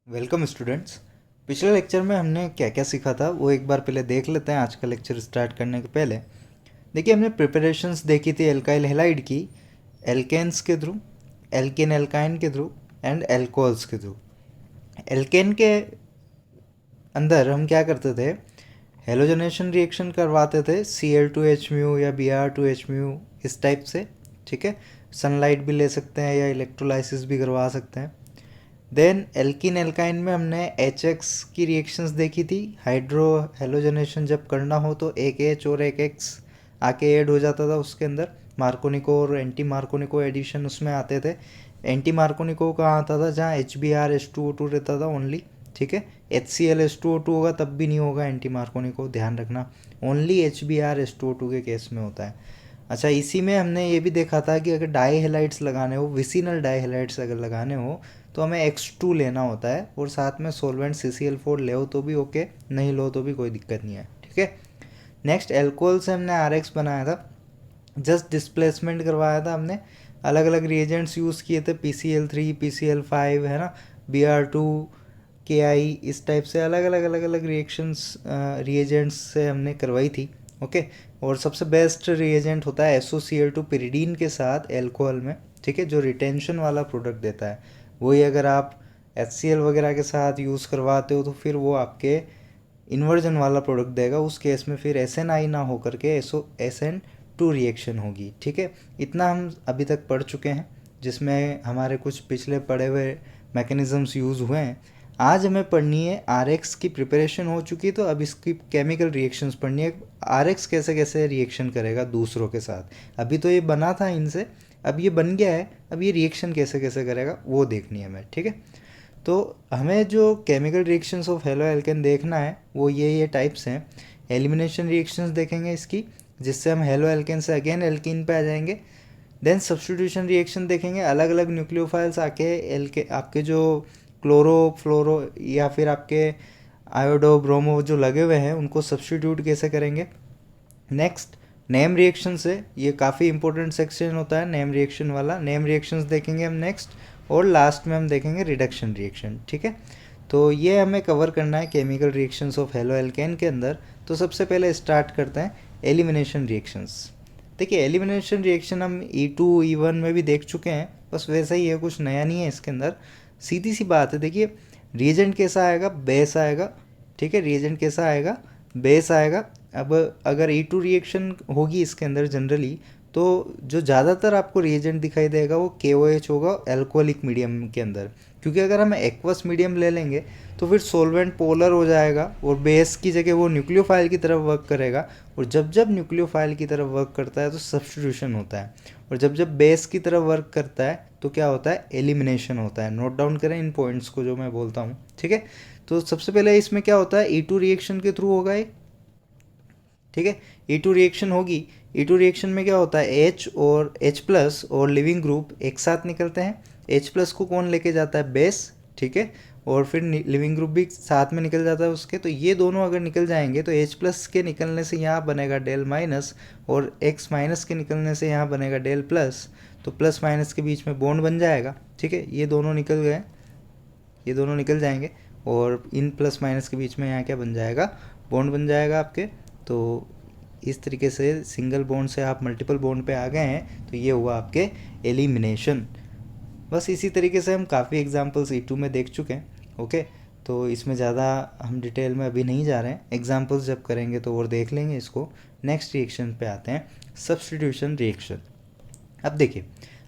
Welcome students. पिछले lecture में हमने क्या क्या सीखा था वो एक बार पहले देख लेते हैं। आज का लेक्चर स्टार्ट करने के पहले देखिए, हमने प्रिपरेशंस देखी थी एल्काइल हैलाइड की, एल्केन्स के थ्रू, एल्केन एल्काइन के थ्रू एंड एल्कोहल्स के थ्रू। एल्केन के अंदर हम क्या करते थे, हेलोजनेशन रिएक्शन करवाते थे Cl2H म्यू या Br2H म्यू इस टाइप से, ठीक है। सनलाइट भी ले सकते हैं या इलेक्ट्रोलाइसिस भी करवा सकते हैं। देन एल्किन एल्काइन में हमने HX की रिएक्शंस देखी थी। हाइड्रो हेलोजनेशन जब करना हो तो एक H और एक X आके ऐड हो जाता था उसके अंदर। मार्कोनिको और एंटी मार्कोनिको एडिशन उसमें आते थे। एंटी मार्कोनिको कहाँ आता था, जहाँ HBrH2O2 रहता था ओनली, ठीक है। HClH2O2 होगा तब भी नहीं होगा एंटी मार्कोनिको, ध्यान रखना। ओनली HBrH2O2 के केस में होता है। अच्छा, इसी में हमने ये भी देखा था कि अगर डाई हेलाइड्स लगाने हो, विसिनल डाई हेलाइड्स अगर लगाने हो तो हमें X2 लेना होता है और साथ में सोलवेंट CCl4 ले तो भी ओके, नहीं लो तो भी कोई दिक्कत नहीं है, ठीक है। नेक्स्ट एल्कोहल से हमने RX बनाया था, जस्ट डिस्प्लेसमेंट करवाया था हमने। अलग अलग रिएजेंट्स यूज़ किए थे, PCl3 PCl5 है ना, Br2 KI, इस टाइप से अलग अलग रिएक्शंस रिएजेंट्स से हमने करवाई थी, ओके। और सबसे बेस्ट रिएजेंट होता है SOCl2 पिरिडीन के साथ एल्कोहल में, ठीक है, जो रिटेंशन वाला प्रोडक्ट देता है। वही अगर आप HCl वगैरह के साथ यूज़ करवाते हो तो फिर वो आपके इन्वर्जन वाला प्रोडक्ट देगा। उस केस में फिर SNI ना हो करके SN2 रिएक्शन होगी, ठीक है। इतना हम अभी तक पढ़ चुके हैं, जिसमें हमारे कुछ पिछले पढ़े हुए मैकेनिज़म्स यूज़ हुए हैं। आज हमें पढ़नी है RX की प्रिपरेशन हो चुकी, तो अब इसकी केमिकल रिएक्शंस पढ़नी है। RX कैसे कैसे रिएक्शन करेगा दूसरों के साथ। अभी तो ये बना था इनसे, अब ये बन गया है, अब ये रिएक्शन कैसे कैसे करेगा वो देखनी है हमें, ठीक है। तो हमें जो chemical reactions of halo alkane देखना है वो ये टाइप्स हैं। एलिमिनेशन रिएक्शंस देखेंगे इसकी, जिससे हम हेलो एल्केन से अगेन एल्कीन पे आ जाएंगे। देन सब्स्टिट्यूशन रिएक्शन देखेंगे, अलग अलग न्यूक्लियोफाइल्स आके एल्के आपके जो क्लोरो फ्लोरो या फिर आपके आयोडो ब्रोमो जो लगे हुए हैं उनको सब्स्टिट्यूट कैसे करेंगे। नेक्स्ट नेम रिएक्शन से, ये काफ़ी इंपॉर्टेंट सेक्शन होता है नेम रिएक्शन वाला। नेम रिएक्शंस देखेंगे हम नेक्स्ट, और लास्ट में हम देखेंगे रिडक्शन रिएक्शन, ठीक है। तो ये हमें कवर करना है chemical reactions of halo alkane के अंदर। तो सबसे पहले स्टार्ट करते हैं एलिमिनेशन रिएक्शंस। देखिए, एलिमिनेशन रिएक्शन हम E2 E1 में भी देख चुके हैं, बस वैसा ही है, कुछ नया नहीं है इसके अंदर। सीधी सी बात है, देखिए रिएजेंट कैसा आएगा, बेस आएगा, ठीक है। रिएजेंट कैसा आएगा, बेस आएगा। अब अगर E2 रिएक्शन होगी इसके अंदर जनरली, तो जो ज़्यादातर आपको रिएजेंट दिखाई देगा वो KOH होगा एल्कोहलिक मीडियम के अंदर। क्योंकि अगर हम एक्वस मीडियम ले लेंगे तो फिर सोलवेंट पोलर हो जाएगा और बेस की जगह वो न्यूक्लियोफाइल की तरफ वर्क करेगा। और जब जब न्यूक्लियोफाइल की तरफ वर्क करता है तो सब्स्टिट्यूशन होता है, और जब जब बेस की तरफ वर्क करता है तो क्या होता है, एलिमिनेशन होता है। नोट डाउन करें इन पॉइंट्स को जो मैं बोलता हूँ, ठीक है। तो सबसे पहले इसमें क्या होता है, E2 रिएक्शन के थ्रू होगा ये, ठीक है। E2 रिएक्शन होगी। E2 रिएक्शन में क्या होता है, H और H प्लस और लिविंग ग्रुप एक साथ निकलते हैं। H प्लस को कौन लेके जाता है, बेस, ठीक है। और फिर लिविंग ग्रुप भी साथ में निकल जाता है उसके। तो ये दोनों अगर निकल जाएंगे तो H प्लस के निकलने से यहाँ बनेगा डेल माइनस, और X माइनस के निकलने से यहाँ बनेगा डेल प्लस। तो प्लस माइनस के बीच में बॉन्ड बन जाएगा, ठीक है। ये दोनों निकल गए, ये दोनों निकल जाएंगे, और इन प्लस माइनस के बीच में यहाँ क्या बन जाएगा, बॉन्ड बन जाएगा आपके। तो इस तरीके से सिंगल बॉन्ड से आप मल्टीपल बॉन्ड पे आ गए हैं, तो ये हुआ आपके एलिमिनेशन। बस इसी तरीके से हम काफ़ी एग्जांपल्स E2 में देख चुके हैं, ओके। तो इसमें ज़्यादा हम डिटेल में अभी नहीं जा रहे हैं, एग्जांपल्स जब करेंगे तो और देख लेंगे इसको। नेक्स्ट रिएक्शन पे आते हैं, सब्स्टिट्यूशन रिएक्शन। अब देखिए,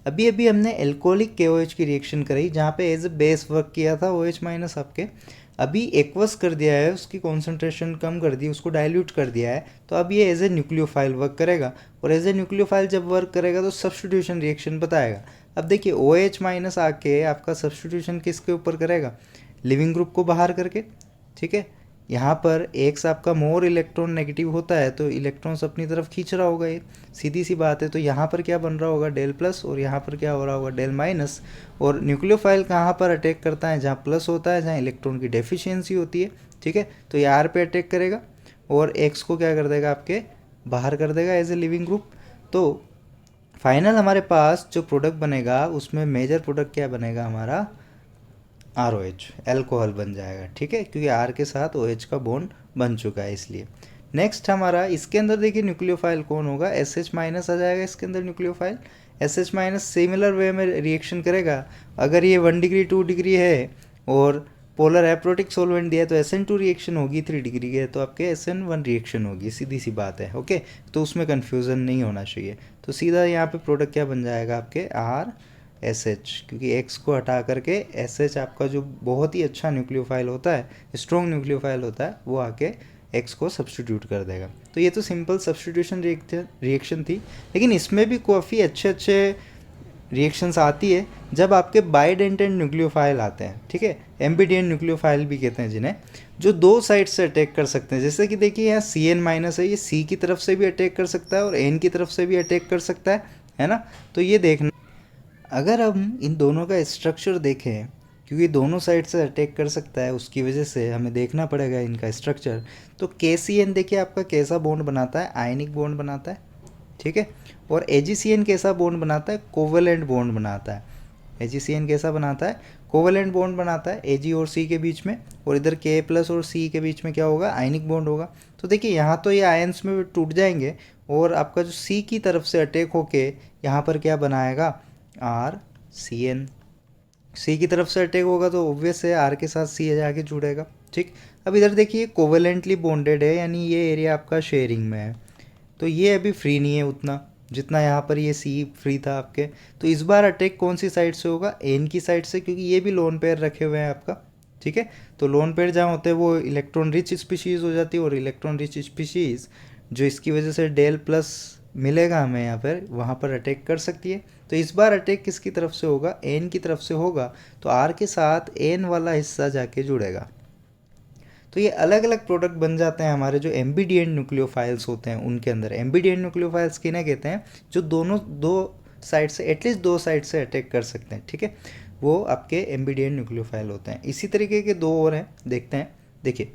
अभी अभी हमने एल्कोहलिक KOH की रिएक्शन करी, जहाँ पे एज ए बेस वर्क किया था OH माइनस आपके। अभी एक्वस कर दिया है, उसकी कॉन्सेंट्रेशन कम कर दी, उसको डाइल्यूट कर दिया है, तो अब ये एज ए न्यूक्लियोफाइल वर्क करेगा। और एज ए न्यूक्लियोफाइल जब वर्क करेगा तो सब्स्टिट्यूशन रिएक्शन बताएगा। अब देखिए, OH माइनस आके आपका सब्स्टिट्यूशन किसके ऊपर करेगा, लिविंग ग्रुप को बाहर करके, ठीक है। यहाँ पर X आपका मोर इलेक्ट्रॉन नेगेटिव होता है तो इलेक्ट्रॉन्स अपनी तरफ खींच रहा होगा, ये सीधी सी बात है। तो यहाँ पर क्या बन रहा होगा, डेल प्लस, और यहाँ पर क्या हो रहा होगा, डेल माइनस। और न्यूक्लियोफाइल कहाँ पर अटैक करता है, जहाँ प्लस होता है, जहाँ इलेक्ट्रॉन की डेफिशिएंसी होती है, ठीक है। तो ये R पे अटैक करेगा और X को क्या कर देगा, आपके बाहर कर देगा एज ए लिविंग ग्रुप। तो फाइनल हमारे पास जो प्रोडक्ट बनेगा उसमें मेजर प्रोडक्ट क्या बनेगा हमारा, ROH एल्कोहल बन जाएगा, ठीक है, क्योंकि R के साथ OH का बॉन्ड बन चुका है इसलिए। नेक्स्ट हमारा इसके अंदर देखिए न्यूक्लियोफाइल कौन होगा, SH माइनस आ जाएगा इसके अंदर nucleophile. SH minus similar way में रिएक्शन करेगा। अगर ये 1 डिग्री 2 डिग्री है और पोलर एप्रोटिक सॉल्वेंट दिया है तो SN2 रिएक्शन होगी, 3 डिग्री के तो आपके SN1 रिएक्शन होगी, सीधी सी बात है। ओके, तो उसमें कन्फ्यूज़न नहीं होना चाहिए। तो सीधा यहाँ पे प्रोडक्ट क्या बन जाएगा आपके RSH, क्योंकि X को हटा करके SH आपका जो बहुत ही अच्छा न्यूक्लियोफाइल होता है, स्ट्रॉन्ग न्यूक्लियोफाइल होता है, वो आके X को सब्सटीट्यूट कर देगा। तो ये तो सिंपल सब्सटीट्यूशन रिएक्शन थी, लेकिन इसमें भी काफ़ी अच्छे अच्छे रिएक्शंस आती है जब आपके बाइडेंटेंट न्यूक्लियोफाइल आते हैं, ठीक है, एम्बिडेंट न्यूक्लियोफाइल भी कहते हैं जिन्हें, जो दो साइड से अटैक कर सकते हैं। जैसे कि देखिए यहाँ CN माइनस है, ये C की तरफ से भी अटैक कर सकता है और N की तरफ से भी अटैक कर सकता है ना। तो ये देखना, अगर हम इन दोनों का स्ट्रक्चर देखें, क्योंकि दोनों साइड से अटैक कर सकता है उसकी वजह से हमें देखना पड़ेगा इनका स्ट्रक्चर। तो KCN देखिए आपका कैसा बॉन्ड बनाता है, आयनिक बॉन्ड बनाता है, ठीक है। और AgCN कैसा बॉन्ड बनाता है, कोवेलेंट बॉन्ड बनाता है। AgCN कैसा बनाता है, कोवेलेंट बॉन्ड बनाता है Ag और C के बीच में, और इधर K प्लस और C के बीच में क्या होगा, आयनिक बॉन्ड होगा। तो देखिए यहाँ तो ये आयंस में टूट जाएंगे और आपका जो C की तरफ से अटैक होके यहाँ पर क्या बनाएगा, RCN। C की तरफ से अटैक होगा तो ऑब्वियस है R के साथ C जाके जुड़ेगा, ठीक। अब इधर देखिए कोवेलेंटली बॉन्डेड है, यानी ये एरिया आपका शेयरिंग में है, तो ये अभी फ्री नहीं है उतना जितना यहाँ पर ये C फ्री था आपके। तो इस बार अटैक कौन सी साइड से होगा, N की साइड से, क्योंकि ये भी लोन पेयर रखे हुए हैं आपका, ठीक है। तो लोन पेयर जहाँ होते हैं वो इलेक्ट्रॉन रिच स्पीशीज़ हो जाती है, और इलेक्ट्रॉन रिच स्पीशीज़ जो इसकी वजह से डेल प्लस मिलेगा हमें यहाँ पर, वहाँ पर अटैक कर सकती है। तो इस बार अटैक किसकी तरफ से होगा, N की तरफ से होगा, तो R के साथ N वाला हिस्सा जाके जुड़ेगा। तो ये अलग अलग प्रोडक्ट बन जाते हैं हमारे जो एम्बिडिएंट न्यूक्लियोफाइल्स होते हैं उनके अंदर। एम्बिडिएंट न्यूक्लियोफाइल्स किन्हें कहते हैं, जो दोनों दो साइड से, एटलीस्ट दो साइड से अटैक कर सकते हैं, ठीक है, वो आपके एम्बिडिएंट न्यूक्लियोफाइल होते हैं। इसी तरीके के दो और हैं, देखते हैं। देखिए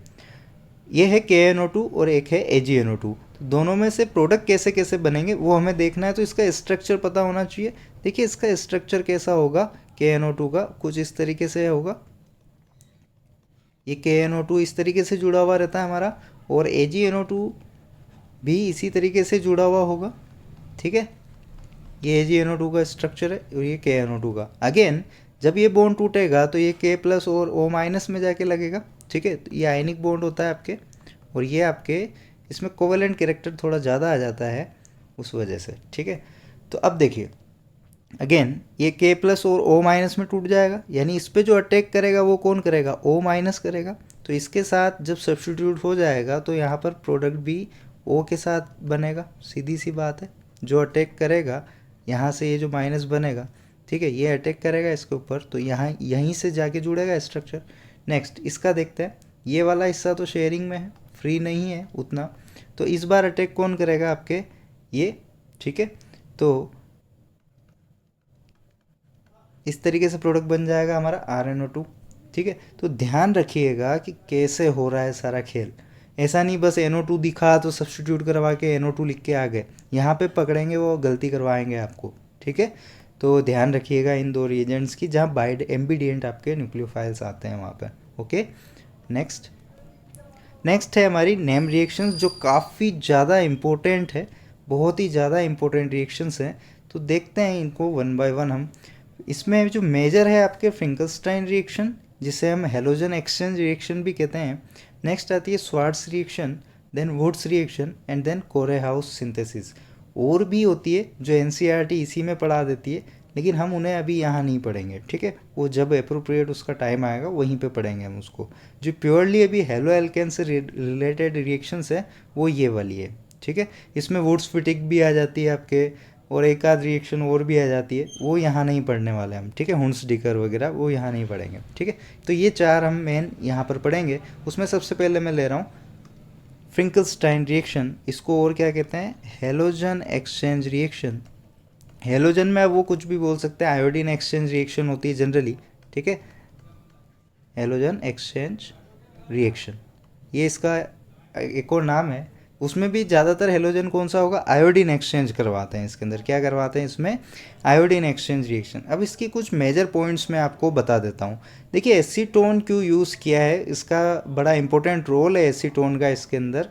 ये है KNO2 और एक है AgNO2। तो दोनों में से प्रोडक्ट कैसे कैसे बनेंगे वो हमें देखना है, तो इसका स्ट्रक्चर पता होना चाहिए। देखिए इसका स्ट्रक्चर कैसा होगा, KNO2 का कुछ इस तरीके से होगा, ये KNO2 इस तरीके से जुड़ा हुआ रहता है हमारा, और AgNO2 भी इसी तरीके से जुड़ा हुआ होगा, ठीक है। ये AgNO2 का स्ट्रक्चर है और ये KNO2 का। अगेन जब ये बॉन्ड टूटेगा तो ये K प्लस और O माइनस में जाके लगेगा, ठीक है। तो ये आयनिक बॉन्ड होता है आपके, और ये आपके इसमें कोवेलेंट कैरेक्टर थोड़ा ज़्यादा आ जाता है उस वजह से, ठीक है। तो अब देखिए अगेन ये K प्लस और O माइनस में टूट जाएगा, यानी इस पर जो अटैक करेगा वो कौन करेगा, O माइनस करेगा। तो इसके साथ जब सब्स्टिट्यूट हो जाएगा तो यहाँ पर प्रोडक्ट भी O के साथ बनेगा, सीधी सी बात है। जो अटैक करेगा यहाँ से ये जो माइनस बनेगा, ठीक है, ये अटैक करेगा इसके ऊपर, तो यहाँ यहीं से जाके जुड़ेगा स्ट्रक्चर। नेक्स्ट इसका देखते हैं, ये वाला हिस्सा तो शेयरिंग में है, फ्री नहीं है उतना, तो इस बार अटैक कौन करेगा आपके, ये, ठीक है। तो इस तरीके से प्रोडक्ट बन जाएगा हमारा RNO2, ठीक है। तो ध्यान रखिएगा कि कैसे हो रहा है सारा खेल। ऐसा नहीं बस NO2 दिखा तो सब्स्टिट्यूट करवा के NO2 लिख के आ गए, यहाँ पे पकड़ेंगे वो गलती करवाएंगे आपको, ठीक है। तो ध्यान रखिएगा इन दो रिएजेंट्स की जहाँ बाइड एम्बिडिएंट आपके न्यूक्लियोफाइल्स आते हैं वहाँ पर। ओके, नेक्स्ट है हमारी नेम रिएक्शंस, जो काफ़ी ज़्यादा इम्पोर्टेंट है, बहुत ही ज़्यादा इम्पोर्टेंट रिएक्शंस हैं। तो देखते हैं इनको वन बाय वन हम। इसमें जो मेजर है आपके फिंकलस्टाइन रिएक्शन, जिसे हम हेलोजन एक्सचेंज रिएक्शन भी कहते हैं। नेक्स्ट आती है Swarts reaction, then Wurtz reaction, and then Corey House synthesis. और भी होती है जो NCERT इसी में पढ़ा देती है, लेकिन हम उन्हें अभी यहाँ नहीं पढ़ेंगे, ठीक है। वो जब अप्रोप्रिएट उसका टाइम आएगा वहीं पे पढ़ेंगे हम उसको। जो प्योरली अभी हेलो एल्केन से रिलेटेड रिएक्शंस है वो ये वाली है, ठीक है। इसमें वुड्स फिटिक भी आ जाती है आपके, और एक आध रिएक्शन और भी आ जाती है, वो यहाँ नहीं पढ़ने वाले हम, ठीक है। हुंसडिकर वगैरह वो यहाँ नहीं पढ़ेंगे, ठीक है। तो ये चार हम मेन यहाँ पर पढ़ेंगे। उसमें सबसे पहले मैं ले रहा हूँ फिंकलस्टाइन रिएक्शन। इसको और क्या कहते हैं, हेलोजन एक्सचेंज रिएक्शन। हेलोजन में वो कुछ भी बोल सकते हैं, आयोडीन एक्सचेंज रिएक्शन होती है जनरली, ठीक है। हेलोजन एक्सचेंज रिएक्शन ये इसका एक और नाम है। उसमें भी ज़्यादातर हेलोजन कौन सा होगा, आयोडीन एक्सचेंज करवाते हैं इसके अंदर। क्या करवाते हैं इसमें, आयोडीन एक्सचेंज रिएक्शन। अब इसकी कुछ मेजर पॉइंट्स मैं आपको बता देता हूँ। देखिए एसीटोन क्यों यूज़ किया है, इसका बड़ा इंपॉर्टेंट रोल है एसीटोन का इसके अंदर।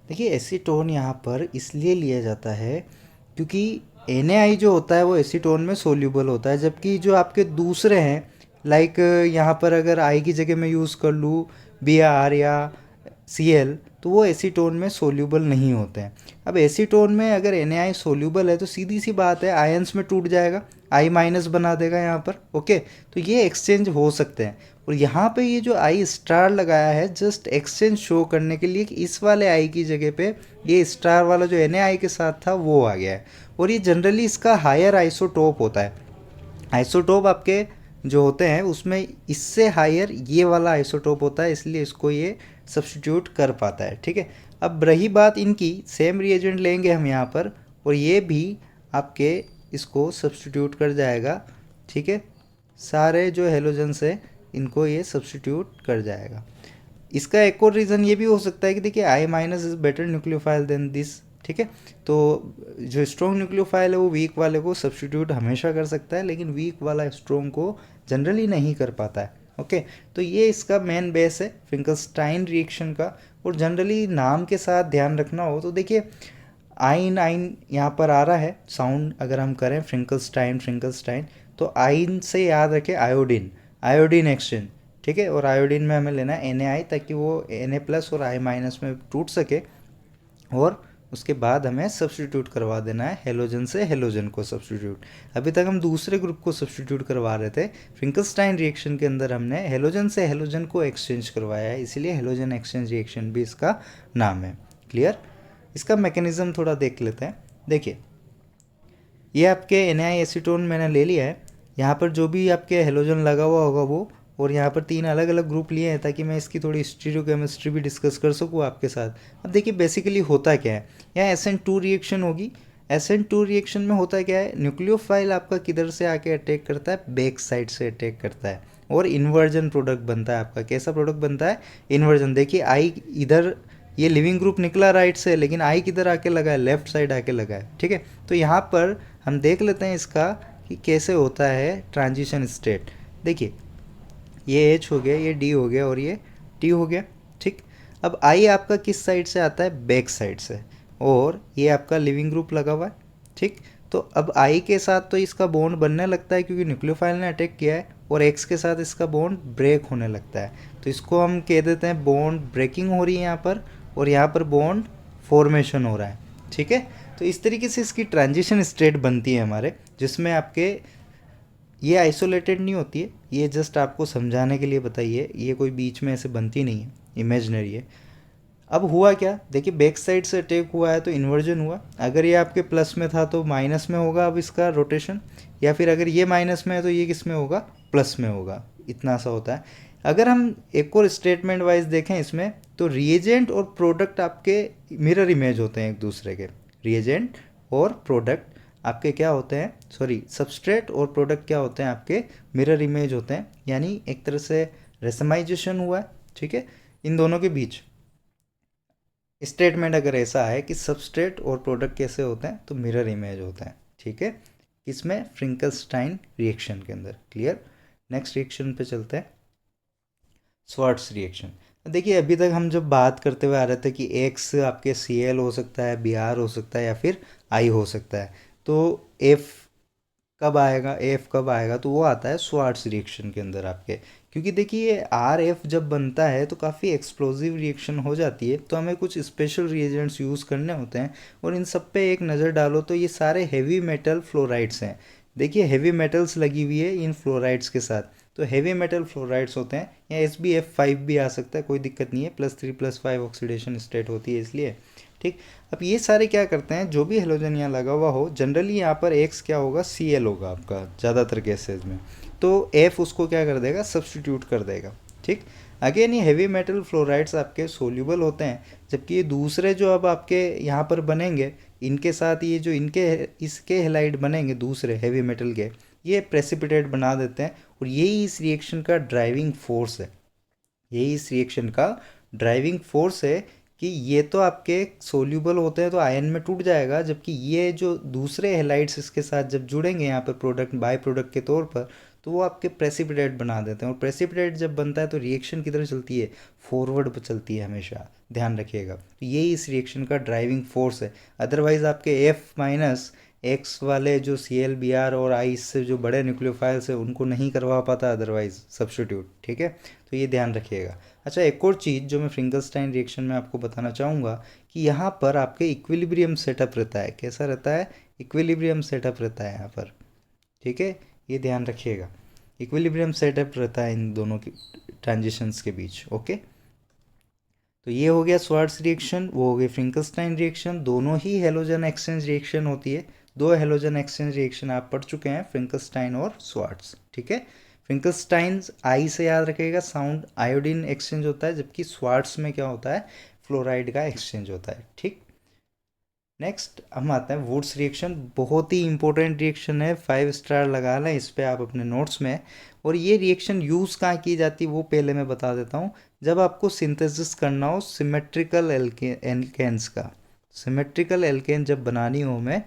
देखिए एसीटोन यहाँ पर इसलिए लिया जाता है क्योंकि NaI जो होता है वो एसीटोन में सोल्यूबल होता है, जबकि जो आपके दूसरे हैं लाइक यहाँ पर अगर आई की जगह मैं यूज़ कर लूँ Br या Cl, तो वो एसीटोन में सोल्यूबल नहीं होते हैं। अब एसीटोन में अगर NaI सोल्यूबल है तो सीधी सी बात है आयंस में टूट जाएगा, I माइनस बना देगा यहाँ पर। ओके, तो ये एक्सचेंज हो सकते हैं। और यहाँ पे ये जो आई स्टार लगाया है जस्ट एक्सचेंज शो करने के लिए कि इस वाले आई की जगह पे ये स्टार वाला जो NaI के साथ था वो आ गया है। और ये जनरली इसका हायर आइसोटोप होता है। आइसोटोप आपके जो होते हैं उसमें इससे हायर ये वाला आइसोटोप होता है, इसलिए इसको ये सब्स्टिट्यूट कर पाता है। ठीक है, अब रही बात इनकी, सेम रिएजेंट लेंगे हम यहाँ पर और ये भी आपके इसको सब्स्टिट्यूट कर जाएगा। ठीक है, सारे जो हेलोजन्स है इनको ये सब्स्टिट्यूट कर जाएगा। इसका एक और रीज़न ये भी हो सकता है कि देखिए I minus is better nucleophile than this. ठीक है, तो जो स्ट्रॉन्ग न्यूक्लियोफाइल है वो वीक वाले को सब्स्टिट्यूट हमेशा कर सकता है, लेकिन वीक वाला स्ट्रॉन्ग को जनरली नहीं कर पाता है। ओके, तो ये इसका मेन बेस है फिंकलस्टाइन रिएक्शन का। और जनरली नाम के साथ ध्यान रखना हो तो देखिए आइन आइन यहाँ पर आ रहा है साउंड, अगर हम करें फ्रिंकलस्टाइन फ्रिंकलस्टाइन, तो आइन से याद रखें आयोडीन, आयोडीन एक्सचेंज। ठीक है, और आयोडीन में हमें लेना है NaI ताकि वो Na प्लस और I माइनस में टूट सके। और उसके बाद हमें सब्स्टिट्यूट करवा देना है हेलोजन से हेलोजन को सब्स्टिट्यूट। अभी तक हम दूसरे ग्रुप को सब्स्टिट्यूट करवा रहे थे, फिंकलस्टाइन रिएक्शन के अंदर हमने हेलोजन से हेलोजन को एक्सचेंज करवाया है, इसीलिए हेलोजन एक्सचेंज रिएक्शन भी इसका नाम है। क्लियर, इसका मैकेनिज्म थोड़ा देख लेते हैं। देखिए ये आपके NaI एसीटोन मैंने ले लिया है, यहाँ पर जो भी आपके हेलोजन लगा हुआ होगा वो, और यहाँ पर 3 अलग अलग ग्रुप लिए हैं ताकि मैं इसकी थोड़ी स्टीरियोकेमिस्ट्री भी डिस्कस कर सकूँ आपके साथ। अब देखिए बेसिकली होता क्या है, यहाँ SN2 रिएक्शन होगी। SN2 रिएक्शन में होता क्या है, न्यूक्लियोफाइल आपका किधर से आके अटैक करता है, बैक साइड से अटैक करता है और इन्वर्जन प्रोडक्ट बनता है आपका। कैसा प्रोडक्ट बनता है, इन्वर्जन। देखिए आई इधर ये लिविंग ग्रुप निकला राइट से, लेकिन आई किधर आके लगा है, लेफ्ट साइड आके लगा है। ठीक है, तो यहाँ पर हम देख लेते हैं इसका कि कैसे होता है ट्रांजिशन स्टेट। देखिए ये H हो गया, ये D हो गया और ये T हो गया। ठीक, अब I आपका किस साइड से आता है, बैक साइड से, और ये आपका लिविंग ग्रुप लगा हुआ है। ठीक, तो अब I के साथ तो इसका बॉन्ड बनने लगता है क्योंकि न्यूक्लियोफाइल ने अटैक किया है, और X के साथ इसका बॉन्ड ब्रेक होने लगता है। तो इसको हम कह देते हैं बॉन्ड ब्रेकिंग हो रही है यहाँ पर, और यहाँ पर बॉन्ड फॉर्मेशन हो रहा है। ठीक है, तो इस तरीके से इसकी ट्रांजिशन स्टेट बनती है हमारे, जिसमें आपके ये आइसोलेटेड नहीं होती है, ये जस्ट आपको समझाने के लिए बताइए, ये कोई बीच में ऐसे बनती नहीं है, इमेजनरी है। अब हुआ क्या, देखिए बैक साइड से अटैक हुआ है तो इन्वर्जन हुआ। अगर ये आपके प्लस में था तो माइनस में होगा अब इसका रोटेशन, या फिर अगर ये माइनस में है तो ये किस में होगा, प्लस में होगा। इतना सा होता है। अगर हम एक और स्टेटमेंट वाइज देखें इसमें, तो रिएजेंट और प्रोडक्ट आपके मिरर इमेज होते हैं एक दूसरे के। रिएजेंट और प्रोडक्ट आपके क्या होते हैं, सॉरी सबस्ट्रेट और प्रोडक्ट क्या होते हैं आपके, मिरर इमेज होते हैं, यानी एक तरह से रेसमाइजेशन हुआ है। ठीक है, इन दोनों के बीच स्टेटमेंट अगर ऐसा है कि सबस्ट्रेट और प्रोडक्ट कैसे होते हैं, तो मिरर इमेज होते हैं। ठीक है, इसमें फ्रिंकलस्टाइन रिएक्शन के अंदर। क्लियर, नेक्स्ट रिएक्शन पे चलते हैं, स्वार्ट्स रिएक्शन। देखिए अभी तक हम जब बात करते हुए आ रहे थे कि एक्स आपके Cl हो सकता है, Br हो सकता है या फिर I हो सकता है। तो एफ कब आएगा, एफ कब आएगा, तो वो आता है स्वार्ट्स रिएक्शन के अंदर आपके। क्योंकि देखिए आर एफ जब बनता है तो काफ़ी एक्सप्लोजिव रिएक्शन हो जाती है, तो हमें कुछ स्पेशल रिएजेंट्स यूज़ करने होते हैं। और इन सब पे एक नज़र डालो तो ये सारे हेवी मेटल फ्लोराइड्स हैं। देखिए हेवी मेटल्स लगी हुई है इन फ्लोराइड्स के साथ, तो हेवी मेटल फ्लोराइड्स होते हैं, या SbF5 भी आ सकता है, कोई दिक्कत नहीं है, +3+5 ऑक्सीडेशन स्टेट होती है इसलिए। ठीक। अब ये सारे क्या करते हैं, जो भी हेलोजन यहाँ लगा हुआ हो, जनरली यहाँ पर एक्स क्या होगा, Cl होगा आपका ज़्यादातर केसेस में, तो F उसको क्या कर देगा, सब्सटीट्यूट कर देगा। ठीक। अगेन ये हेवी मेटल फ्लोराइड्स आपके सोल्यूबल होते हैं, जबकि ये दूसरे जो अब आपके यहाँ पर बनेंगे, इनके साथ ये जो इनके इसके हेलाइड बनेंगे दूसरे हेवी मेटल के, ये प्रेसिपिटेट बना देते हैं। और यही इस रिएक्शन का ड्राइविंग फोर्स है, यही इस रिएक्शन का ड्राइविंग फोर्स है कि ये तो आपके सोल्यूबल होते हैं तो आयन में टूट जाएगा, जबकि ये जो दूसरे हेलाइड्स इसके साथ जब जुड़ेंगे यहाँ पर प्रोडक्ट बाय प्रोडक्ट के तौर पर, तो वो आपके प्रेसिपिटेट बना देते हैं। और प्रेसिपिटेट जब बनता है तो रिएक्शन किधर चलती है, फॉरवर्ड पर चलती है हमेशा, ध्यान रखिएगा। तो यही इस रिएक्शन का ड्राइविंग फोर्स है। अदरवाइज आपके F- वाले जो ClBr और I इससे जो बड़े न्यूक्लियोफाइल्स है उनको नहीं करवा पाता अदरवाइज सब्स्टिट्यूट। ठीक है, तो ये ध्यान रखिएगा। अच्छा, एक और चीज़ जो मैं फ्रिंकलस्टाइन रिएक्शन में आपको बताना चाहूँगा कि यहाँ पर आपके इक्विलिब्रियम सेटअप रहता है। कैसा रहता है, इक्विलिब्रियम सेटअप रहता है यहाँ पर। ठीक है, ये ध्यान रखिएगा, इक्विलिब्रियम सेटअप रहता है इन दोनों की ट्रांजिशंस के बीच। ओके, तो ये हो गया स्वार्ट्स रिएक्शन, वो हो गई फ्रिंकलस्टाइन रिएक्शन। दोनों ही हेलोजन एक्सचेंज रिएक्शन होती है। दो हेलोजन एक्सचेंज रिएक्शन आप पढ़ चुके हैं, फ्रिंकलस्टाइन और स्वार्ट्स। ठीक है, फ्रिंकलस्टाइन आई से याद रखिएगा, साउंड आयोडीन एक्सचेंज होता है, जबकि स्वार्ट्स में क्या होता है, फ्लोराइड का एक्सचेंज होता है। ठीक, नेक्स्ट हम आते हैं वुड्स रिएक्शन। बहुत ही इंपॉर्टेंट रिएक्शन है, 5 स्टार लगा लें इस पर आप अपने नोट्स में। और ये रिएक्शन यूज़ कहाँ की जाती है वो पहले मैं बता देता हूँ। जब आपको सिंथेसिस करना हो सिमेट्रिकल एल्केन्स का, सिमेट्रिकल एल्केन जब बनानी हो हमें,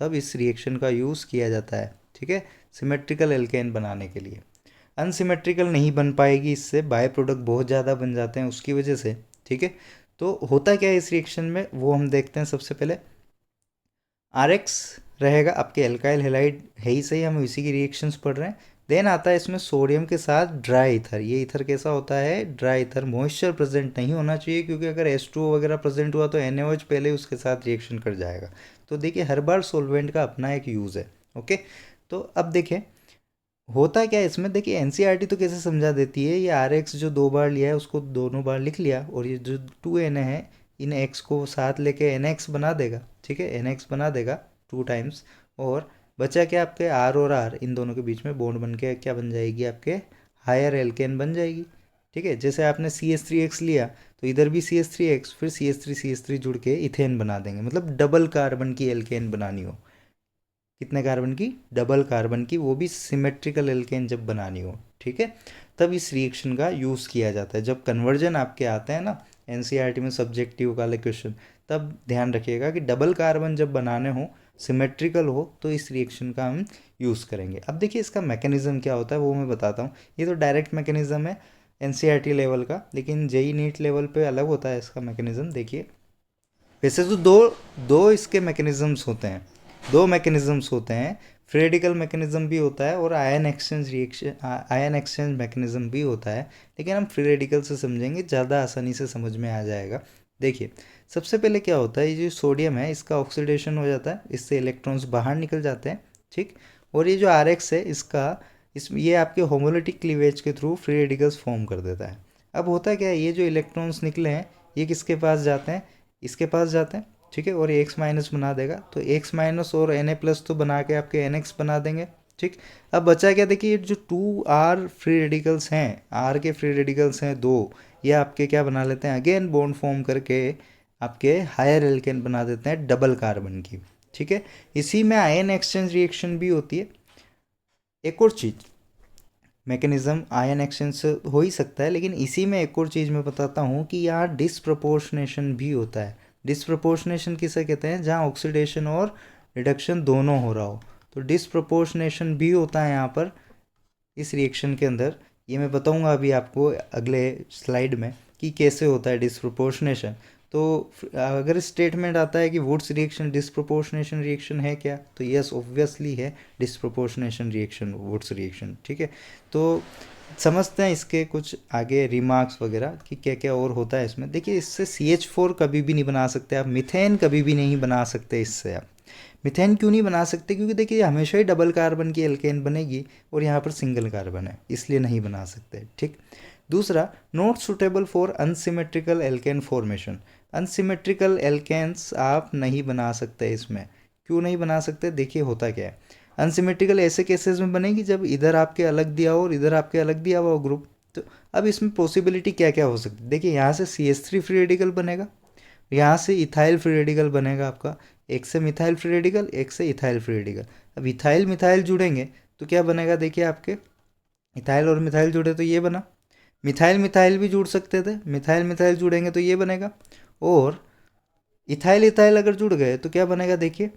तब इस रिएक्शन का यूज़ किया जाता है। ठीक है, सिमेट्रिकल एल्केन बनाने के लिए। अनसिमेट्रिकल नहीं बन पाएगी, इससे बाय प्रोडक्ट बहुत ज़्यादा बन जाते हैं उसकी वजह से। ठीक है, तो होता क्या है इस रिएक्शन में वो हम देखते हैं। सबसे पहले RX रहेगा, आपके एल्काइल हेलाइड है ही सही, हम इसी की रिएक्शंस पढ़ रहे हैं। देन आता है इसमें सोडियम के साथ ड्राई ईथर। ये ईथर कैसा होता है, ड्राई ईथर। मॉइस्चर प्रेजेंट नहीं होना चाहिए, क्योंकि अगर H2O वगैरह प्रेजेंट हुआ तो NaOH पहले उसके साथ रिएक्शन कर जाएगा। तो देखिए हर बार सोलवेंट का अपना एक यूज़ है। ओके, तो अब देखें होता क्या है इसमें। देखिए NCERT तो कैसे समझा देती है, ये RX जो 2 बार लिया है उसको दोनों बार लिख लिया, और ये जो 2Na है इन x को साथ लेके NX बना देगा। ठीक है, NX बना देगा 2 टाइम्स, और बचा क्या आपके R और R, इन दोनों के बीच में बॉन्ड बन के क्या बन जाएगी, आपके हायर एल्केन बन जाएगी। ठीक है, जैसे आपने CH3X लिया तो इधर भी CH3X, फिर CH3 जुड़ के इथेन बना देंगे, मतलब डबल कार्बन की एल्केन बनानी हो। कितने कार्बन की, डबल कार्बन की, वो भी सिमेट्रिकल एल्केन जब बनानी हो। ठीक है, तब इस रिएक्शन का यूज़ किया जाता है। जब कन्वर्जन आपके आते हैं ना NCERT में सब्जेक्टिव वाले क्वेश्चन, तब ध्यान रखिएगा कि डबल कार्बन जब बनाने हो, सिमेट्रिकल हो, तो इस रिएक्शन का हम यूज़ करेंगे। अब देखिए इसका मैकेनिज्म क्या होता है वो मैं बताता हूँ। ये तो डायरेक्ट मैकेनिज्म है NCERT लेवल का, लेकिन JEE नीट लेवल पे अलग होता है इसका मैकेनिज्म। देखिए वैसे तो दो दो इसके मैकेनिज्म्स होते हैं, दो मैकेनिज्म्स होते हैं। फ्री रेडिकल मैकेनिज्म भी होता है और ion exchange reaction, ion exchange mechanism भी होता है, लेकिन हम फ्री रेडिकल से समझेंगे, ज़्यादा आसानी से समझ में आ जाएगा। देखिए सबसे पहले क्या होता है, ये जो सोडियम है इसका ऑक्सीडेशन हो जाता है, इससे इलेक्ट्रॉन्स बाहर निकल जाते हैं। ठीक, और ये जो RX है इसका ये आपके होमोलिटिक क्लीवेज के थ्रू फ्री रेडिकल्स फॉर्म कर देता है। अब होता क्या है, ये जो इलेक्ट्रॉन्स निकले हैं ये किसके पास जाते हैं, इसके पास जाते हैं। ठीक है, और ये X माइनस बना देगा, तो X माइनस और Na+ तो बना के आपके NX बना देंगे। ठीक, अब बचा क्या, देखिए जो 2R फ्री रेडिकल्स हैं, R के फ्री रेडिकल्स हैं 2, ये आपके क्या बना लेते हैं, अगेन बॉन्ड फॉर्म करके आपके हायर एल्केन बना देते हैं डबल कार्बन की। ठीक है, इसी में आयन एक्सचेंज रिएक्शन भी होती है। एक और चीज़, मैकेनिज्म आयन एक्सचेंज से हो ही सकता है, लेकिन इसी में एक और चीज़ मैं बताता हूँ कि यहाँ डिसप्रपोर्शनेशन भी होता है। डिसप्रपोर्शनेशन किसे कहते हैं, जहाँ ऑक्सीडेशन और रिडक्शन दोनों हो रहा हो, तो डिसप्रपोर्शनेशन भी होता है यहाँ पर इस रिएक्शन के अंदर। ये मैं बताऊँगा अभी आपको अगले स्लाइड में कि कैसे होता है डिसप्रपोर्शनेशन। तो अगर स्टेटमेंट आता है कि वुड्स रिएक्शन डिस्प्रोपोर्शनेशन रिएक्शन है क्या, तो यस ऑब्वियसली है डिस्प्रोपोर्शनेशन रिएक्शन वुड्स रिएक्शन। ठीक है, तो समझते हैं इसके कुछ आगे रिमार्क्स वगैरह कि क्या क्या और होता है इसमें। देखिए इससे CH4 कभी भी नहीं बना सकते आप, मिथेन कभी भी नहीं बना सकते इससे आप। मिथेन क्यों नहीं बना सकते, क्योंकि देखिए हमेशा ही डबल कार्बन की एल्केन बनेगी और यहाँ पर सिंगल कार्बन है, इसलिए नहीं बना सकते। ठीक, दूसरा, not suitable for unsymmetrical alkene formation. Unsymmetrical alkenes आप नहीं बना सकते इसमें। क्यों नहीं बना सकते, देखिए होता क्या है, अनसिमेट्रिकल ऐसे केसेस में बनेगी जब इधर आपके अलग दिया हो और इधर आपके अलग दिया हुआ हो ग्रुप। तो अब इसमें पॉसिबिलिटी क्या क्या हो सकती है, देखिए यहाँ से CH3 फ्री रेडिकल बनेगा, यहाँ से इथाइल फ्री रेडिकल बनेगा आपका, एक से मिथाइल फ्री रेडिकल, एक से इथाइल फ्री रेडिकल। अब इथाइल मिथाइल जुड़ेंगे तो क्या बनेगा, देखिए आपके इथाइल और मिथाइल जुड़े तो ये बना, मिथाइल मिथाइल भी जुड़ सकते थे, मिथाइल मिथाइल जुड़ेंगे तो ये बनेगा, और इथाइल इथाइल अगर जुड़ गए तो क्या बनेगा, देखिए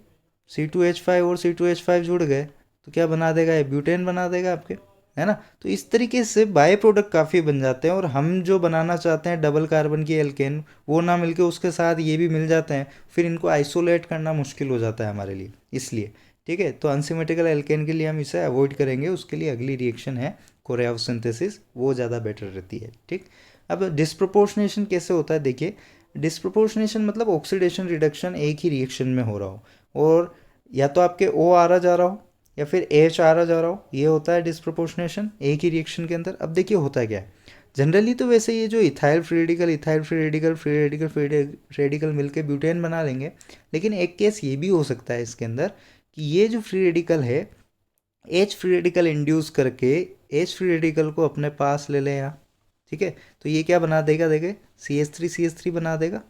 C2H5 और C2H5 जुड़ गए तो क्या बना देगा, ये ब्यूटेन बना देगा आपके, है ना। तो इस तरीके से बाय प्रोडक्ट काफ़ी बन जाते हैं, और हम जो बनाना चाहते हैं डबल कार्बन की एल्केन, वो ना मिलके उसके साथ ये भी मिल जाते हैं, फिर इनको आइसोलेट करना मुश्किल हो जाता है हमारे लिए, इसलिए। ठीक है, तो अनसिमेट्रिकल एल्केन के लिए हम इसे अवॉइड करेंगे, उसके लिए अगली रिएक्शन है कोरेव सिंथेसिस, वो ज़्यादा बेटर रहती है। ठीक, अब डिस्प्रोपोर्शनेशन कैसे होता है, देखिए डिस्प्रोपोर्शनेशन मतलब ऑक्सीडेशन रिडक्शन एक ही रिएक्शन में हो रहा हो, और या तो आपके O आ रहा जा रहा हो या फिर H आ रहा जा रहा हो, ये होता है डिस्प्रोपोर्शनेशन एक ही रिएक्शन के अंदर। अब देखिए होता क्या है, जनरली तो वैसे ये जो ethyl free radical ethyl free radical free radical free radical मिलकर ब्यूटेन बना लेंगे, लेकिन एक केस ये भी हो सकता है इसके अंदर कि ये जो फ्री रेडिकल है H फ्री रेडिकल इंड्यूस करके H फ्री रेडिकल को अपने पास ले लें यहाँ। ठीक है, तो ये क्या बना देगा, देखे CH3 बना देगा,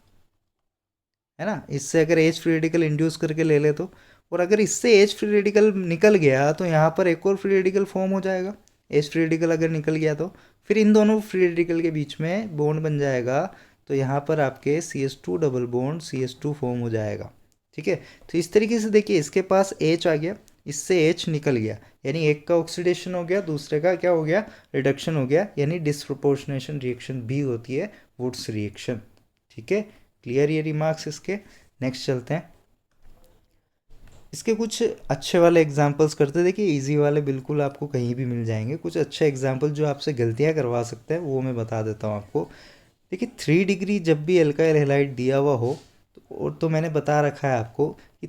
है ना। इससे अगर H फ्री रेडिकल इंड्यूस करके ले ले तो, और अगर इससे H फ्री रेडिकल निकल गया तो यहाँ पर एक और फ्री रेडिकल फॉर्म हो जाएगा। H फ्री रेडिकल अगर निकल गया तो फिर इन दोनों फ्री रेडिकल के बीच में बॉन्ड बन जाएगा, तो यहाँ पर आपके CH2 double bond CH2 form हो जाएगा। ठीक है, तो इस तरीके से देखिए इसके पास H आ गया, इससे H निकल गया, यानी एक का ऑक्सीडेशन हो गया, दूसरे का क्या हो गया, रिडक्शन हो गया, यानी डिस्प्रोपोर्शनेशन रिएक्शन भी होती है वुड्स रिएक्शन। ठीक है, क्लियर ये रिमार्क्स इसके। नेक्स्ट चलते हैं, इसके कुछ अच्छे वाले एग्जांपल्स करते हैं। देखिए इजी वाले बिल्कुल आपको कहीं भी मिल जाएंगे, कुछ अच्छे एग्जांपल जो आपसे गलतियां करवा सकते हैं वो मैं बता देता हूँ आपको। देखिए 3 डिग्री जब भी एल्काइल हैलाइड दिया हुआ हो तो मैंने बता रखा है आपको कि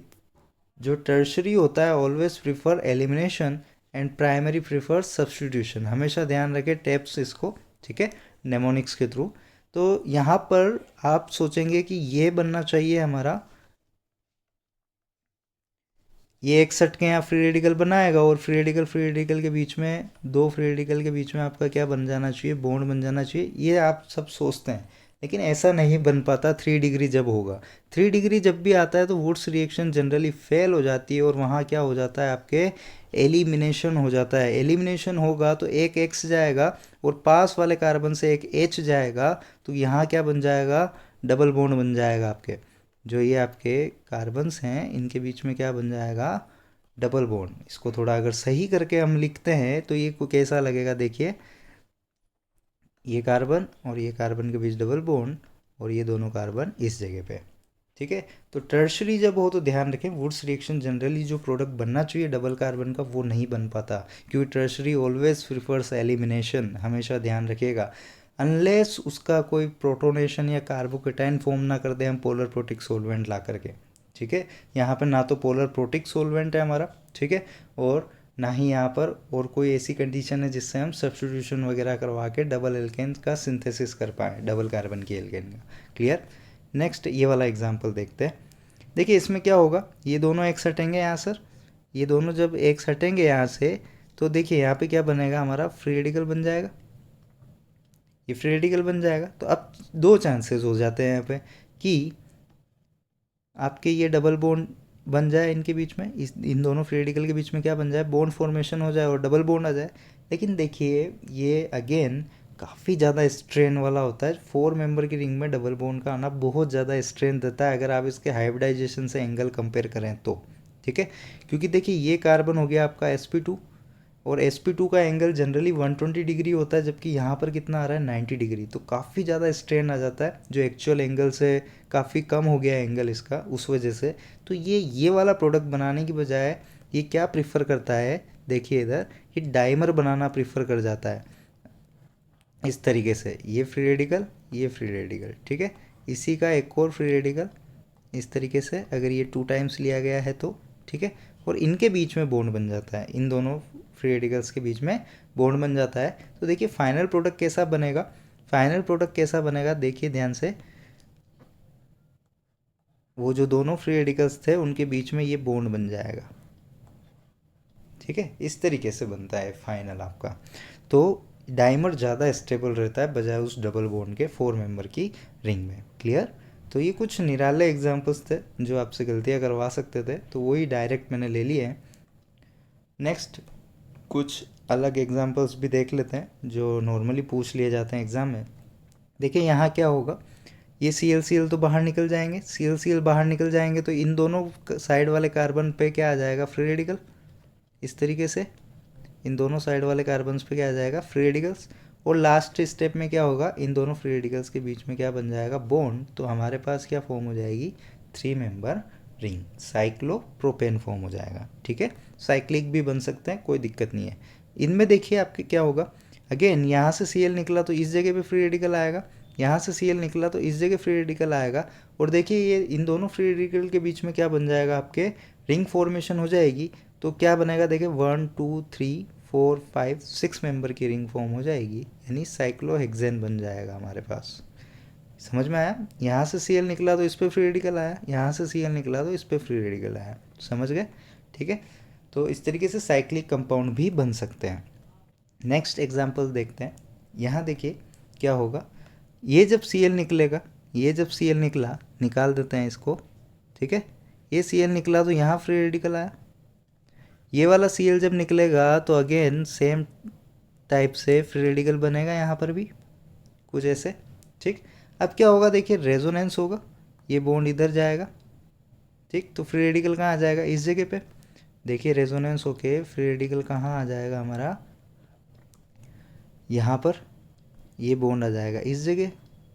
जो टर्शरी होता है always prefer elimination and primary prefer substitution, हमेशा ध्यान रखें टेप्स इसको। ठीक है, नेमोनिक्स के थ्रू। तो यहाँ पर आप सोचेंगे कि ये बनना चाहिए हमारा, ये एक सट के यहाँ फ्री रेडिकल बनाएगा, और फ्री रेडिकल के बीच में दो फ्री रेडिकल के बीच में आपका क्या बन जाना चाहिए, बॉन्ड बन जाना चाहिए, ये आप सब सोचते हैं, लेकिन ऐसा नहीं बन पाता 3 डिग्री जब होगा। 3 डिग्री जब भी आता है तो वुड्स रिएक्शन जनरली फेल हो जाती है, और वहाँ क्या हो जाता है आपके एलिमिनेशन हो जाता है। एलिमिनेशन होगा तो एक एक्स जाएगा और पास वाले कार्बन से एक एच जाएगा, तो यहाँ क्या बन जाएगा, डबल बॉन्ड बन जाएगा आपके, जो ये आपके कार्बन्स हैं इनके बीच में क्या बन जाएगा, डबल बॉन्ड। इसको थोड़ा अगर सही करके हम लिखते हैं तो ये कैसा लगेगा, देखिए ये कार्बन और ये कार्बन के बीच डबल बॉन्ड, और ये दोनों कार्बन इस जगह पे। ठीक है, तो टर्शरी जब हो तो ध्यान रखें वुड्स रिएक्शन जनरली जो प्रोडक्ट बनना चाहिए डबल कार्बन का वो नहीं बन पाता, क्योंकि टर्शरी ऑलवेज प्रिफर्स एलिमिनेशन, हमेशा ध्यान रखिएगा, अनलेस उसका कोई प्रोटोनेशन या कार्बोकेटाइन फॉर्म ना कर दे हम पोलर प्रोटिक सोलवेंट ला करके। ठीक है, यहाँ पर ना तो पोलर प्रोटिक सोलवेंट है हमारा, ठीक है, और ना ही यहाँ पर और कोई ऐसी कंडीशन है जिससे हम सब्स्टिट्यूशन वगैरह करवा के डबल एल्केन का सिंथेसिस कर पाएँ, डबल कार्बन की एल्केन का। क्लियर। नेक्स्ट ये वाला एग्जांपल देखते हैं। देखिए इसमें क्या होगा, ये दोनों एक सटेंगे यहाँ सर, ये दोनों जब एक सटेंगे यहाँ से तो देखिए यहाँ पे क्या बनेगा, हमारा फ्री रेडिकल बन जाएगा, ये फ्री रेडिकल बन जाएगा। तो अब दो चांसेस हो जाते हैं यहाँ पे कि आपके ये डबल बॉन्ड बन जाए इनके बीच में, इन दोनों फ्री रेडिकल के बीच में क्या बन जाए, बॉन्ड फॉर्मेशन हो जाए और डबल बॉन्ड आ जाए। लेकिन देखिए ये अगेन काफ़ी ज़्यादा स्ट्रेन वाला होता है, 4 मेंबर की रिंग में डबल बॉन्ड का आना बहुत ज़्यादा स्ट्रेन देता है अगर आप इसके हाइब्रिडाइजेशन से एंगल कंपेयर करें तो। ठीक है, क्योंकि देखिए ये कार्बन हो गया आपका sp2, और sp2 का एंगल जनरली 120 डिग्री होता है, जबकि यहाँ पर कितना आ रहा है 90 डिग्री, तो काफ़ी ज़्यादा स्ट्रेन आ जाता है जो एक्चुअल एंगल से काफ़ी कम हो गया है एंगल इसका, उस वजह से। तो ये वाला प्रोडक्ट बनाने की बजाय ये क्या प्रिफर करता है, देखिए इधर, ये डाइमर बनाना प्रिफर कर जाता है इस तरीके से, ये फ्री रेडिकल, ये फ्री रेडिकल, ठीक है। इसी का एक और फ्री रेडिकल इस तरीके से, अगर ये 2 टाइम्स लिया गया है तो, ठीक है, और इनके बीच में बॉन्ड बन जाता है, इन दोनों फ्री रेडिकल्स के बीच में बॉन्ड बन जाता है। तो देखिए फाइनल प्रोडक्ट कैसा बनेगा, फाइनल प्रोडक्ट कैसा बनेगा, देखिए ध्यान से, वो जो दोनों फ्री रेडिकल्स थे उनके बीच में ये बॉन्ड बन जाएगा, ठीक है, इस तरीके से बनता है फाइनल आपका। तो डाइमर ज़्यादा स्टेबल रहता है बजाय उस डबल बॉन्ड के 4 मेंबर की रिंग में। क्लियर। तो ये कुछ निराले एग्जांपल्स थे जो आपसे गलतियाँ करवा सकते थे, तो वही डायरेक्ट मैंने ले लिए हैं। नेक्स्ट कुछ अलग एग्जांपल्स भी देख लेते हैं जो नॉर्मली पूछ लिए जाते हैं एग्ज़ाम में। देखिए यहाँ क्या होगा, ये Cl तो बाहर निकल जाएंगे, Cl बाहर निकल जाएंगे तो इन दोनों साइड वाले कार्बन पे क्या आ जाएगा, फ्री रेडिकल, इस तरीके से इन दोनों साइड वाले कार्बन्स पे क्या आ जाएगा, फ्री रेडिकल्स। और लास्ट स्टेप में क्या होगा, इन दोनों फ्री रेडिकल्स के बीच में क्या बन जाएगा, बॉन्ड। तो हमारे पास क्या फॉर्म हो जाएगी, 3 मेंबर रिंग, साइक्लोप्रोपेन फॉर्म हो जाएगा, ठीक है। साइक्लिक भी बन सकते हैं, कोई दिक्कत नहीं है। इनमें देखिए आपके क्या होगा, अगेन यहाँ से Cl निकला तो इस जगह पे फ्री रेडिकल आएगा, यहाँ से Cl निकला तो इस जगह फ्री रेडिकल आएगा। और देखिए ये इन दोनों फ्री रेडिकल के बीच में क्या बन जाएगा, आपके रिंग फॉर्मेशन हो जाएगी। तो क्या बनेगा, देखिए 1 2 3 4 5 6 मेंबर की रिंग फॉर्म हो जाएगी, यानी साइक्लोहेक्सेन बन जाएगा हमारे पास। समझ में आया, यहाँ से Cl निकला तो इस पर फ्री रेडिकल आया, यहाँ से Cl निकला तो इस पर फ्री रेडिकल आया, समझ गए, ठीक है। तो इस तरीके से साइक्लिक कंपाउंड भी बन सकते हैं। नेक्स्ट एग्जांपल देखते हैं। यहाँ देखिए क्या होगा, ये जब Cl निकलेगा, ये जब Cl निकला, निकाल देते हैं इसको, ठीक है, ये Cl निकला तो यहाँ फ्री रेडिकल आया। ये वाला Cl जब निकलेगा तो अगेन सेम टाइप से फ्री रेडिकल बनेगा यहाँ पर भी, कुछ ऐसे, ठीक। अब क्या होगा, देखिए रेजोनेंस होगा, ये बॉन्ड इधर जाएगा, ठीक, तो फ्री रेडिकल कहाँ आ जाएगा, इस जगह पे। देखिए रेजोनेंस होके फ्री रेडिकल कहाँ आ जाएगा हमारा, यहाँ पर, ये बॉन्ड आ जाएगा इस जगह,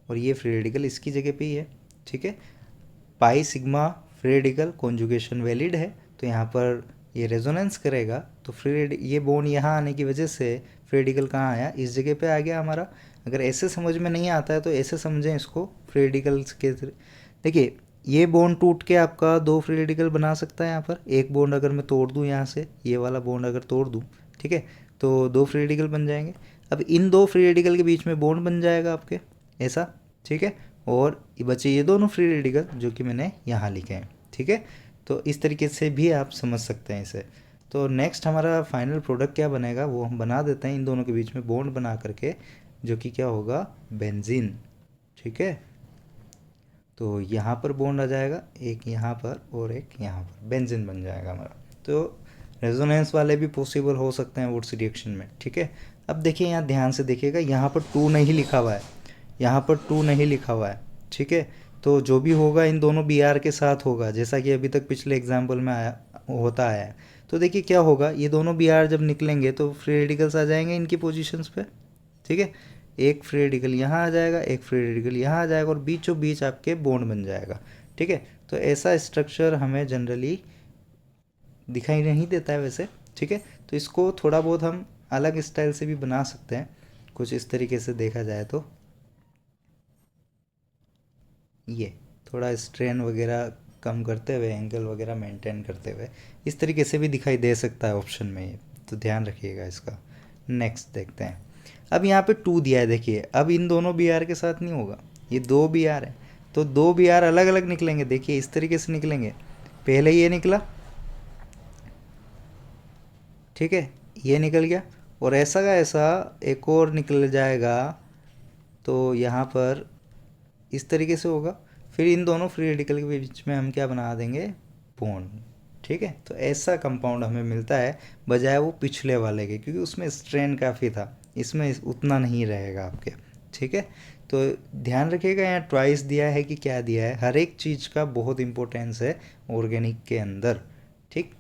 और ये फ्री रेडिकल इसकी जगह पे ही है, ठीक है। Pi sigma free radical conjugation valid है, तो यहाँ पर ये रेजोनेंस करेगा, तो ये बॉन्ड यहाँ आने की वजह से फ्री रेडिकल कहाँ आया, इस जगह पे आ गया हमारा। अगर ऐसे समझ में नहीं आता है तो ऐसे समझें इसको, फ्री रेडिकल्स के, देखिए ये बॉन्ड टूट के आपका 2 फ्री रेडिकल बना सकता है यहाँ पर। एक बॉन्ड अगर मैं तोड़ दूँ यहाँ से, ये वाला बॉन्ड अगर तोड़ दूँ, ठीक है, तो 2 फ्री रेडिकल बन जाएंगे। अब इन 2 फ्री रेडिकल के बीच में बॉन्ड बन जाएगा आपके, ऐसा, ठीक है। और ये बचे ये दोनों फ्री रेडिकल जो कि मैंने यहाँ लिखे हैं, ठीक है। तो इस तरीके से भी आप समझ सकते हैं इसे। तो नेक्स्ट हमारा फाइनल प्रोडक्ट क्या बनेगा, वो हम बना देते हैं इन दोनों के बीच में बॉन्ड बना करके, जो कि क्या होगा, बेंजीन, ठीक है। तो यहाँ पर बॉन्ड आ जाएगा, एक यहाँ पर और एक यहाँ पर, बेंजीन बन जाएगा हमारा। तो रेजोनेंस वाले भी पॉसिबल हो सकते हैं वुड्स रिएक्शन में, ठीक है। अब देखिए यहाँ ध्यान से देखिएगा, यहाँ पर 2 नहीं लिखा हुआ है, यहाँ पर 2 नहीं लिखा हुआ है, ठीक है। तो जो भी होगा इन दोनों Br के साथ होगा, जैसा कि अभी तक पिछले एग्जाम्पल में होता आया है। तो देखिए क्या होगा, ये दोनों Br जब निकलेंगे तो फ्री रेडिकल्स आ जाएंगे इनकी पोजीशंस पे, ठीक है। एक फ्री रेडिकल यहाँ आ जाएगा, एक फ्री रेडिकल यहाँ आ जाएगा, और बीचों बीच आपके बॉन्ड बन जाएगा, ठीक है। तो ऐसा स्ट्रक्चर हमें जनरली दिखाई नहीं देता है वैसे, ठीक है। तो इसको थोड़ा बहुत हम अलग स्टाइल से भी बना सकते हैं, कुछ इस तरीके से देखा जाए तो, ये थोड़ा स्ट्रेन वगैरह कम करते हुए, एंगल वगैरह मेंटेन करते हुए, इस तरीके से भी दिखाई दे सकता है ऑप्शन में ये, तो ध्यान रखिएगा इसका। नेक्स्ट देखते हैं। अब यहाँ पे 2 दिया है, देखिए अब इन दोनों Br के साथ नहीं होगा, ये 2 Br है, तो 2 Br अलग अलग निकलेंगे, देखिए इस तरीके से निकलेंगे। पहले ये निकला, ठीक है, ये निकल गया, और ऐसा का ऐसा एक और निकल जाएगा, तो यहाँ पर इस तरीके से होगा। फिर इन दोनों फ्री रेडिकल के बीच में हम क्या बना देंगे, बॉन्ड, ठीक है। तो ऐसा कंपाउंड हमें मिलता है बजाय वो पिछले वाले के, क्योंकि उसमें स्ट्रेन काफ़ी था, इसमें उतना नहीं रहेगा आपके, ठीक है। तो ध्यान रखिएगा, यहाँ ट्वाइस दिया है कि क्या दिया है, हर एक चीज़ का बहुत इंपॉर्टेंस है ऑर्गेनिक के अंदर, ठीक।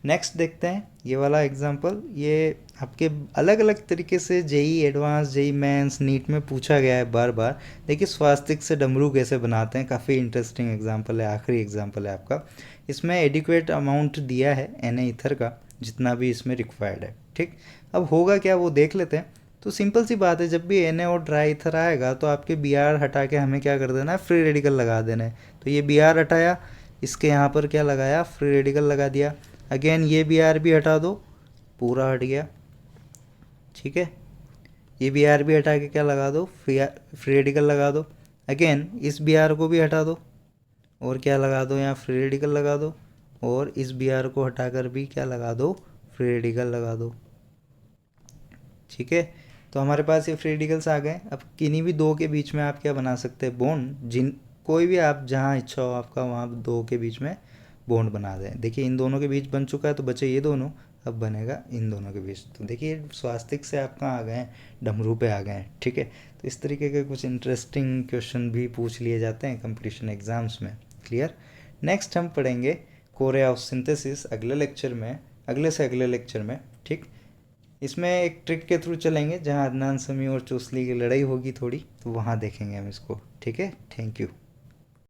नेक्स्ट देखते हैं ये वाला एग्जांपल। ये आपके अलग अलग तरीके से JEE advance, JEE mains, NEET में पूछा गया है बार बार। देखिए स्वास्तिक से डमरू कैसे बनाते हैं, काफ़ी इंटरेस्टिंग एग्जांपल है, आखिरी एग्जांपल है आपका। इसमें एडिक्वेट अमाउंट दिया है Na ईथर का, जितना भी इसमें रिक्वायर्ड है। ठीक, अब होगा क्या वो देख लेते हैं। तो सिंपल सी बात है, जब भी Na और ड्राई ईथर आएगा तो आपके Br हटा के हमें क्या कर देना है, फ्री रेडिकल लगा देना है। तो ये Br हटाया, इसके यहाँ पर क्या लगाया, फ्री रेडिकल लगा दिया। अगेन ये Br भी हटा दो, पूरा हट गया। ठीक है, ये Br भी हटा के क्या लगा दो, फ्री रेडिकल लगा दो। अगेन इस Br को भी हटा दो और क्या लगा दो, यहाँ फ्री रेडिकल लगा दो। और इस Br को हटाकर भी क्या लगा दो, फ्री रेडिकल लगा दो। ठीक है, तो हमारे पास ये फ्री रेडिकल्स आ गए। अब किन्हीं भी दो के बीच में आप क्या बना सकते हैं, बॉन्ड। जिन कोई भी आप जहाँ इच्छा हो आपका, वहाँ दो के बीच में बॉन्ड बना दें। देखिए इन दोनों के बीच बन चुका है, तो बचे ये दोनों, अब बनेगा इन दोनों के बीच। तो देखिए स्वास्तिक से आप कहाँ आ गए हैं, डमरू पे आ गए हैं। ठीक है, तो इस तरीके के कुछ इंटरेस्टिंग क्वेश्चन भी पूछ लिए जाते हैं कंपटीशन एग्जाम्स में। क्लियर। नेक्स्ट हम पढ़ेंगे कोरे ऑफ सिंथेसिस अगले लेक्चर में, अगले से अगले लेक्चर में। ठीक, इसमें एक ट्रिक के थ्रू चलेंगे जहाँ अदनान समी और चोसली की लड़ाई होगी थोड़ी, तो वहाँ देखेंगे हम इसको। ठीक है, थैंक यू।